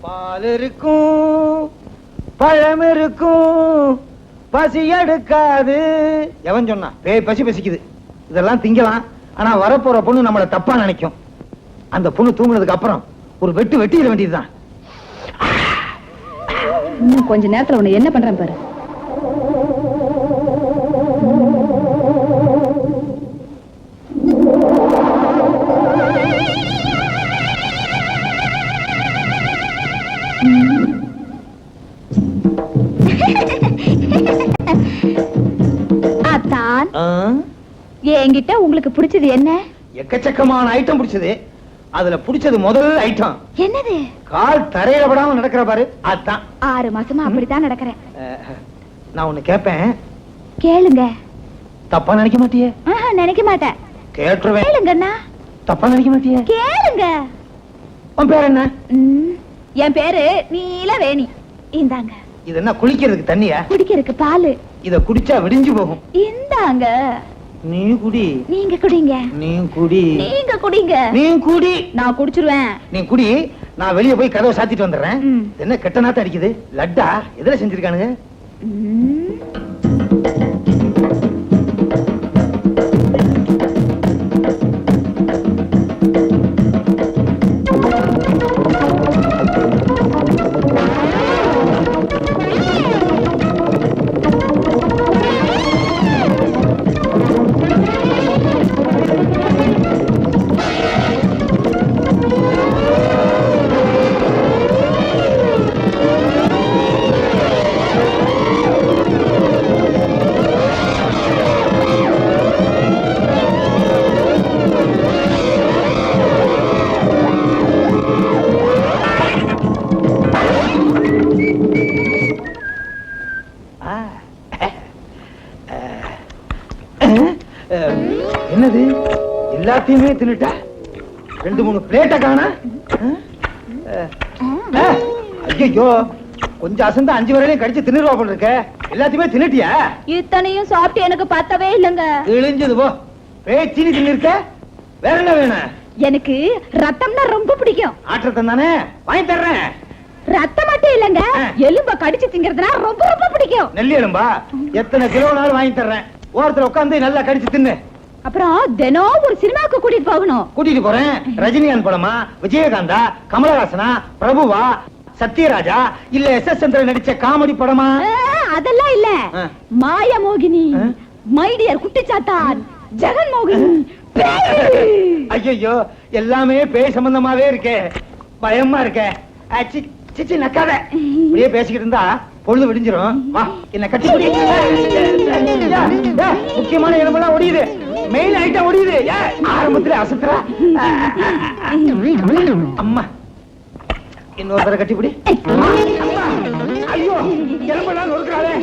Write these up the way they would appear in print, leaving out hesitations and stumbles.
பால் இருக்கும், பழம் இருக்கும், பசி எடுக்காது. எவன் சொன்னா? பேய் பசி பசிக்குது. இதெல்லாம் திங்கலாம். ஆனா வரப்போற பொண்ணு நம்மள தப்பா நினைக்கும். அந்த பொண்ணு தூங்குனதுக்கு அப்புறம் ஒரு வெட்டு வெட்டிட வேண்டியதுதான். இன்னும் கொஞ்ச நேரத்துல உன்னை என்ன பண்றேன் பாரு. அத்தான், என்கிட்ட உங்களுக்கு பிடிச்சது என்ன? எக்கச்சக்கமான ஐட்டம் பிடிச்சது. அதுல பிடிச்சது முதல் ஐட்டம் என்னது? கால் தரையில படாம நடக்கிற பாரு. அதான் 6 மாசமா அப்படித்தான் நடக்கிறேன். நான் ஒண்ணு கேட்பேன், கேளுங்க. தப்பா நினைக்க மாட்டியே? நினைக்க மாட்டேன். கேட்டுருவேன். கேளுங்கண்ணா. தப்பா நினைக்க மாட்டியே? கேளுங்க. உன் பேர் என்ன? என் பேரு நீலவேணி. இந்தாங்க. இது என்ன குளிக்கிறதுக்கு தண்ணியா? குடிக்கிறதுக்கு பாலு. இத குடிச்சா விடிஞ்சு போகும். இந்தாங்க. நீ குடி. நீங்க குடிங்க. நீ குடி. நீங்க குடிங்க. நீ குடி. நான் குடிச்சிருவேன். நீ குடி. நான் வெளிய போய் கதவை சாத்திட்டு வந்துடுறேன். என்ன கெட்ட நாத்தம் அடிக்குது? லட்டா எதுல செஞ்சிருக்கானுங்க? என்னது? எல்லாத்தையுமே தின்னுட்ட? 2-3 பிளேட்ட காணா? ஐயோ, கொஞ்சம் அசந்தா 5 வரையிலையும் கடிச்சு தின்னுருவா போல இருக்க. எல்லாத்தையுமே தின்னுட்டியா? இத்தனையும் சாப்பிட்டு எனக்கு பத்தவே இல்லைங்க. இழிஞ்சது போ. பேச்சினி தின்னுருக்க. வேற என்ன வேணும்? எனக்கு ரத்தம்னா ரொம்ப பிடிக்கும். ஆற்றத்தம் தானே, வாங்கி தர்றேன். ரத்தம் மட்டும் இல்லங்க, எலும்ப கடிச்சு திங்கிறதுனா ரொம்ப ரொம்ப பிடிக்கும். நெல்லி எலும்பா? எத்தனை கிலோனாலும் வாங்கி தர்றேன். ஓரத்துல உட்காந்து நல்லா கடிச்சு தின்னு. அப்புறம் தினம் ஒரு சினிமாவுக்கு கூட்டிட்டு போகணும். கூட்டிட்டு போறேன். ரஜினிகாந்த் படமா, விஜயகாந்தா, கமலஹாசனா, பிரபுவா, சத்யராஜா, இல்ல எஸ்.எஸ். சந்திரன் நடிச்ச காமெடி படமா? அதெல்லாம் இல்ல. மாயமோகினி, மை டியர் குட்டிச்சாத்தான், ஜெகன்மோகினி. ஐயோ, எல்லாமே பேய் சம்பந்தமாவே இருக்கே. பயமா இருக்கே. சிச்சி நக்காத. இப்படியே பேசிக்கிட்டு இருந்தா பொழுது விடிஞ்சிரும். வா, என்ன கட்டி பிடி. முக்கியமான இடமெல்லாம் ஒடியுது. Main item ஒடியுது. ஆரம்பத்துல அசத்துறா. அம்மா, இன்னொரு தடவை கட்டி பிடி. ஐயோ, எலும்பெல்லாம் நொறுக்கிறாளே.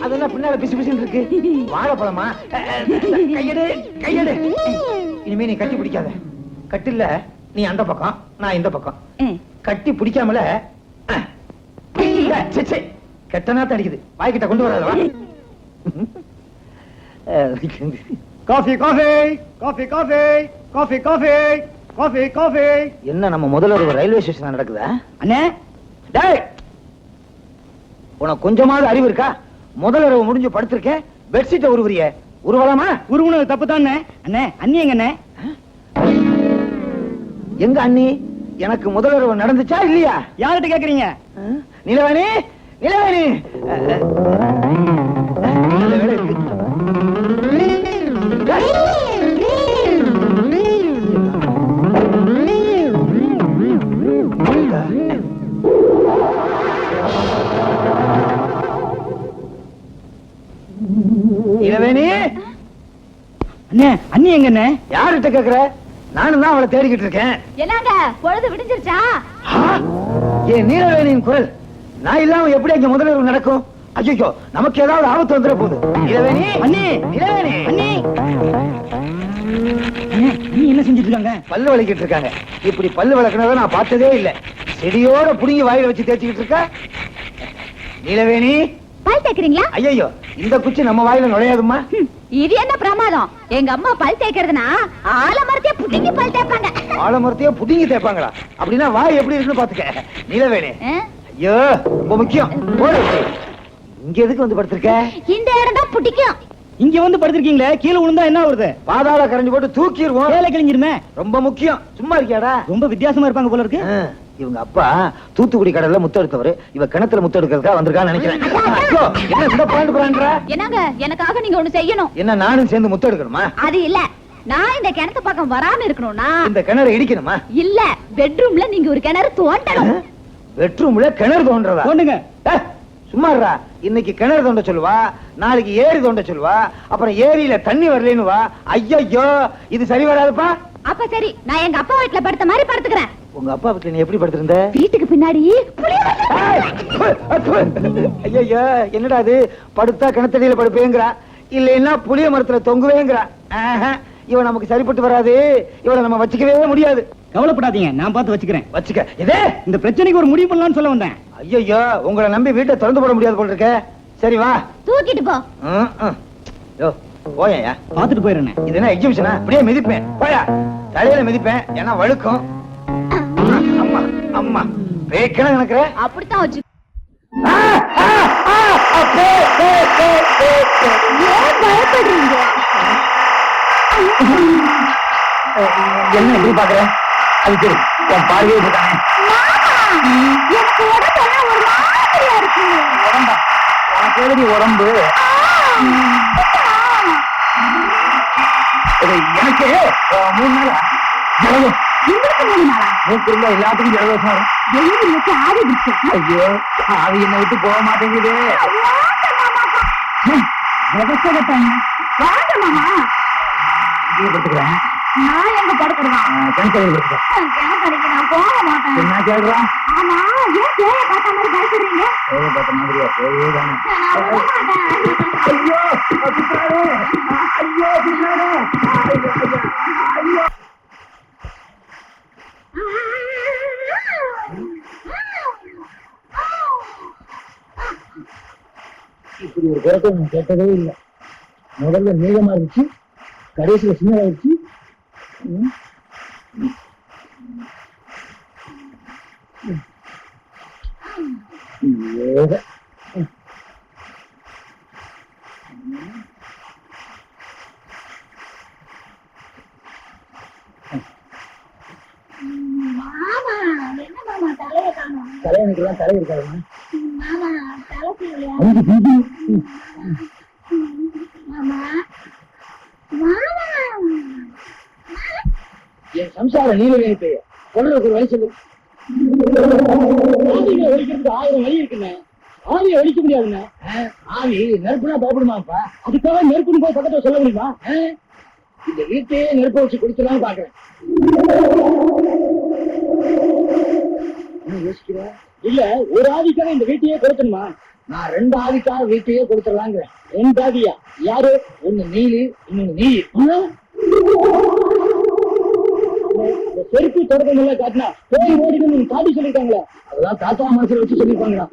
அதெல்லாம் பின்னால பிசு பிசுன்னு இருக்கு. வாழைப்பழமா? கையெடு கையெடு. இனிமே நீ கட்டி பிடிக்காத. கட்டில்ல நீ அந்த பக்கம், நான் இந்த பக்கம். கட்டி பிடிக்காமல கெட்டனாத்த அடிக்குது. வாய்கிட்ட கொண்டு வராதவா? Coffee coffee coffee coffee coffee coffee coffee coffee. என்ன நம்ம முதல்ல ஒரு ரயில்வே ஸ்டேஷன் நடக்குதா? அண்ணே, டேய், உனக்கு கொஞ்சமாவது அறிவு இருக்கா? முதல் இரவு முடிஞ்சு படுத்திருக்கேன், பெட்ஷீட்டை உருவுறிய. உருவலாமா? உருவுனது தப்பு தானே. அண்ணே, அண்ணி எங்க? அண்ணே, எங்க அண்ணி? எனக்கு முதல் இரவு நடந்துச்சா இல்லையா? யார்கிட்ட கேக்குறீங்க? நிலவேணி, நிலவேணி. நிலவேணி, அண்ணே, அண்ணி எங்க? யார்கிட்ட கேக்குற? நானும் தான் அவளை தேடிக்கிட்டு இருக்கேன். என்னங்க, பொழுது விடிஞ்சிருச்சா? ஏன் நீலவேணியின் குரல்? நான் இல்லாம எப்படி அங்க முதல்வர் நடக்கும்? ஐயோ, நமக்கு ஏதாவது ஆபத்து வந்துட போகுது. நீலவேணி, அண்ணி, நீலவேணி, அண்ணி. நீ என்ன செஞ்சிட்டு இருக்காங்க? பல்லு வளைக்கிட்டு இருக்காங்க. இப்படி பல்லு வளர்க்கறத நான் பார்த்ததே இல்ல. செடியோட புடுங்கி வாயில வச்சு தேய்ச்சிக்கிட்டு இருக்க. நீலவேணி, பல் தேய்க்கிறீங்களா? ஐயோ, இந்த குச்சி நம்ம வாயில நுழையாதுமா. இது என்ன பிரமாதம்? எங்க அம்மா பல் தேய்க்கிறதுனா ஆலமரத்தையே புடுங்கி பல் தேய்ப்பாங்க. வாழை மரத்தையே புடிங்கி தேய்ப்பாங்களா? அப்படின்னா வாய் எப்படி இருக்குன்னு பாத்துக்க. நீலவேணி, ஐயோ ரொம்ப முக்கியம். போடு. இங்க எதுக்கு வந்து படுத்திருக்க? இந்த இடம் தான் பிடிக்கும். இங்க வந்து படுத்திருக்கீங்களே, கீழே விழுந்தா என்ன வருது? பாதாள கரைஞ்சு போட்டு தூக்கிடுவோம். வேலை கிழிஞ்சிருமே. ரொம்ப முக்கியம். சும்மா இருக்கியாடா? ரொம்ப வித்தியாசமா இருப்பாங்க போல இருக்கு. இவங்க அப்பா தூத்துக்குடி கடல்ல முத்து எடுத்தவரு. இவ கிணத்துல முத்து எடுக்கிறதுக்காக வந்திருக்கான்னு நினைக்கிறேன். ஐயோ, என்ன இந்த பாயிண்ட் போறான்றா? என்னங்க, எனக்காக நீங்க ஒண்ணு செய்யணும். என்ன நானும் சேர்ந்து முத்து எடுக்கணுமா? அது இல்ல, நான் இந்த கிணத்து பக்கம் வராம இருக்கணும்னா இந்த கிணறு இடிக்கணுமா? இல்ல, பெட்ரூம்ல நீங்க ஒரு கிணறு தோண்டணும். பெட்ரூம்ல கிணறு தோன்றதா? தோண்டுங்க. சும்மா இருடா. இன்னைக்கு கிணறு தோண்ட சொல்லுவா, நாளைக்கு ஏரி தோண்ட சொல்லுவா, அப்புறம் ஏரியில தண்ணி வரலன்னு வா. ஐயோ, இது சரி வராதுப்பா. அப்ப சரி, நான் எங்க அப்பா வீட்டுல படுத்த மாதிரி படுத்துக்கிறேன். உங்க அப்பா வீட்டுல நீ எப்படி படுத்திருந்த? வீட்டுக்கு பின்னாடி ஐயோ, என்னடா இது? படுத்தா கிணத்தடியில படுப்பேங்கிறா, இல்லைன்னா புளிய மரத்துல தொங்குவேங்கிறா. இவன் நமக்கு சரிப்பட்டு வராது. இவனை நம்ம வச்சுக்கவே முடியாது. கவலைப்படாதீங்க, நான் பார்த்து வச்சுக்கிறேன். வச்சுக்க. இதே இந்த பிரச்சனைக்கு ஒரு முடிவு பண்ணலாம்னு சொல்ல வந்தேன். ஐயோ, உங்களை நம்பி வீட்டை திறந்து போட முடியாது போல இருக்க. சரி வா. தூக்கிட்டு போ. யோ போயா. பாத்துட்டு போயிடுறேன். இது என்ன எக்ஸிபிஷனா? அப்படியே மிதிப்பேன். போயா. தலையில மிதிப்பேன், ஏன்னா வழுக்கும். அம்மா அம்மா பேக்கணும் எனக்கு. அப்படித்தான் வச்சு. ஏன் பயப்படுறீங்க? என்ன எப்படி பாக்குற? அது சரி, உன் பார்வையே போட்டானே. எனக்கு உடம்பெல்லாம் ஒரு மாதிரியா இருக்கு. உடம்பா? உனக்கு எழுதி உடம்பு. எனக்கு 3 நாளா ஜலதோஷம். உங்களுக்கு 3 நாளா? மூக்கு இருந்தா எல்லாத்துக்கும் ஜலதோஷம் வரும். வெயில் வச்சு ஆவி பிடிச்சு. ஐயோ, ஆவி என்னை விட்டு போக மாட்டேங்குது. வாங்க மாமா. இங்கே படுத்துக்கிறேன். நான் எங்க படுக்கிறதா? கிணத்துல படுத்துக்கிறேன். கிணத்தடிக்கு நான் போக மாட்டேன். என்ன கேட்கறா? ஆமா, ஏன் பேய பார்த்த மாதிரி பயப்படுறீங்க? பேய பார்த்த மாதிரியா? பேயே தானே. நான் போக மாட்டேன். ஐயோ, சுத்தாரு. ஐயோ, சுத்தாரு. ஐயோ. இப்படி ஒரு குரத்தை நான் கேட்டதே இல்லை. முதல்ல நீளமா இருந்துச்சு, கடைசியில சின்னதாயிடுச்சு. தலையனுக்குலாம் தலை இருக்காதுமா. என் சம்சார நீலவேணி பெய்ய கொள்றதுக்கு ஒரு வழி சொல்லு. ஆவியை ஒழிக்கிறதுக்கு 1000 வழி இருக்குண்ணே. ஆவியை ஒழிக்க முடியாதுண்ணே. ஆவி நெருப்புனா பயப்படுமாப்பா? அதுக்காக நெருப்புன்னு போய் பக்கத்துல சொல்ல முடியுமா? இந்த வீட்டையே நெருப்ப வச்சு குடிச்சலாம்னு பாக்குறேன். யோசிக்கிற இல்ல, ஒரு ஆவிக்காக இந்த வீட்டையே கொடுக்கணுமா? நான் 2 ஆவிக்காக வீட்டையே கொடுத்துடலாங்க. 2 ஆவியா? யாரு? ஒண்ணு நீலி, இன்னொன்னு நீ. செருப்பு தொடக்கங்கள காட்டினா போய் ஓடிடும் காட்டி சொல்லிருக்காங்களே, அதெல்லாம் தாத்தா மனசுல வச்சு சொல்லிருப்பாங்களா?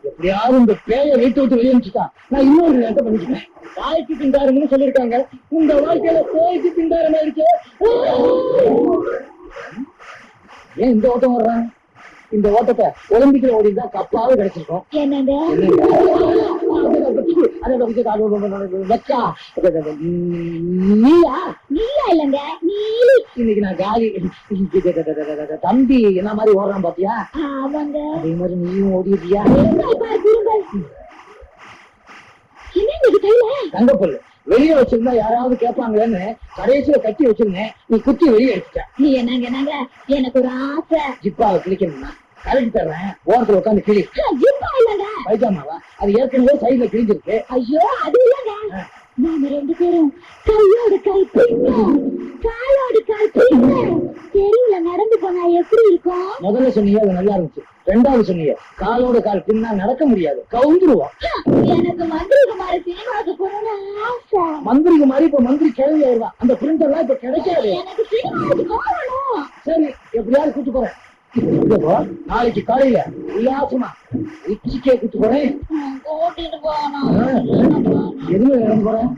எப்படியாவது இந்த பேய வீட்டை விட்டு வெளியே அனுப்பிச்சுட்டா நான் இன்னொரு நேரத்தை பண்ணிக்கிறேன். தாய்க்கு திண்டாருன்னு சொல்லிருக்காங்க. உங்க வாழ்க்கையில பேய்க்கு திண்டாரமா இருக்கு. ஏன் இந்த ஓட்டம் வர்றான்? இந்த ஓட்டத்தை ஒலிம்பிக்ல ஓடிதான் கப்பாவே கிடைச்சிருக்கோம். என்னங்க நீயா இல்லங்க நீலி. இன்னைக்கு நான் காலி. தம்பி என்ன மாதிரி ஓடுறான் பாத்தியா? அவங்க அதே மாதிரி நீயும் ஓடிடுறியா? தங்கப்பல்லு வெளியே வச்சிருந்தா யாராவது கேட்பாங்களேன்னு கடைசியில கட்டி வச்சிருந்தேன். நீ குத்தி வெளியே எடுத்துட்ட. நீ என்னங்க என்னங்க, எனக்கு ஒரு ஆசை. ஜிப்பாவை கிழிக்கணும்னா கலட்டி தர்றேன். ஓரத்துல உட்காந்து கிளி. ஜிப்பா இல்லங்க, பைஜாமாவா? அது ஏற்கனவே சைடுல கிழிஞ்சிருக்கு. ஐயோ அது இல்லங்க, நாம 2 பேரும் கையோடு கை பிடிப்போம், காலோடு கால் பிடிப்போம். தெருவுல நடந்து போனா எப்படி இருக்கும்? முதல்ல சொன்னீங்க அது நல்லா இருந்துச்சு. 2வது சொன்னீங்க காலோட கால் பின்னா நடக்க முடியாது, கவுந்துருவோம். எனக்கு மந்திரிகுமாரி சினிமாவுக்கு போகணும்னு ஆசை. மந்திரிகுமாரி இப்ப மந்திரி கிளம்பி ஆயிடுவா. அந்த பிரிண்டர் எல்லாம் இப்ப கிடைக்காது. எனக்கு சினிமாவுக்கு போகணும். சரி, எப்படியாவது கூட்டு போறேன். நாளைக்கு காலையில உல்லாசமா உச்சிக்கே கூட்டு போறேன். கூட்டிட்டு போகணும். எதுவுமே இறந்து போறேன்.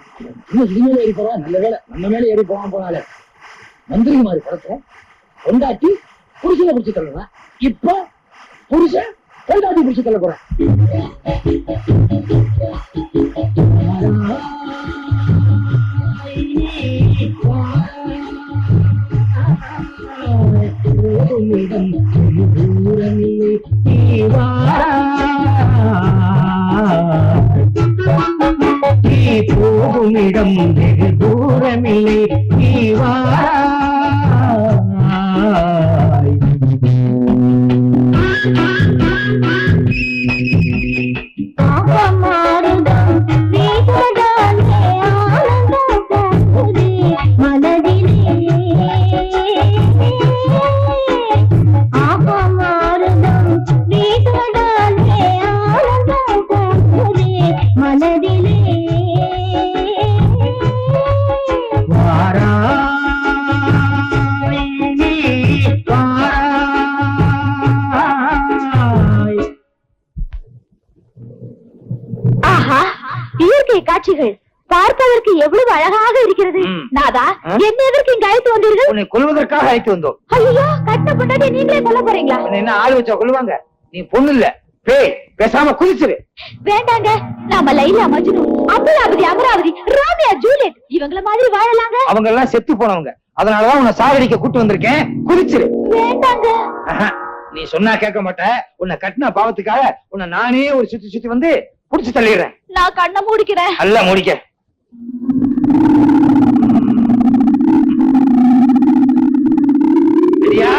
இன்னும் இனிமேல ஏறி போறேன். நல்ல வேலை நம்ம மேல ஏறி போகாம போனாலே. மந்திரிகுமாரி படத்துல பொண்டாட்டி புருஷனை பிடிச்சு தள்ளுவா, இப்ப புருஷன் பொண்டாட்டி பிடிச்சு தள்ள போறான். போகுமிடம் வெகு தூரமில்லை, நீ வாராய். இயற்கை காட்சிகள் பார்ப்பதற்கு எவ்வளவு அழகாக இருக்கிறது. நாதா, என்ன எதற்கு இங்க அழைத்து வந்தீர்கள்? உன்னை கொல்வதற்காக அழைத்து வந்தோம். ஐயோ, கட்டப்பட்டதை நீங்களே கொல்ல போறீங்களா? என்ன ஆள் வச்சா கொல்லுவாங்க? நீ பொண்ணு இல்ல, பேய். பேசாம குதிச்சிரு. வேண்டாங்க, நாம லைலா மஜ்னு, அமராவதி அமராவதி, ராமியா ஜூலியட் இவங்கள மாதிரி வாழலாங்க. அவங்க எல்லாம் செத்து போனவங்க, அதனாலதான் உன்னை சாகடிக்க கூட்டு வந்திருக்கேன். குதிச்சிரு. வேண்டாங்க. நீ சொன்னா கேட்க மாட்ட. உன்னை கட்டின பாவத்துக்காக உன்னை நானே ஒரு சுத்தி சுத்தி வந்து புடிச்சு தள்ளிடுறேன். நான் கண்ணை மூடிக்கிறேன். அல்ல முடிக்க. சரியா?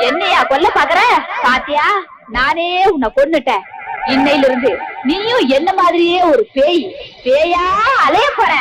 என்னையா கொல்ல பாக்குற? பாத்தியா, நானே உன்னை கொன்னுட்டேன். இன்னையிலிருந்து நீயும் என்ன மாதிரியே ஒரு பேயா அலைய போற.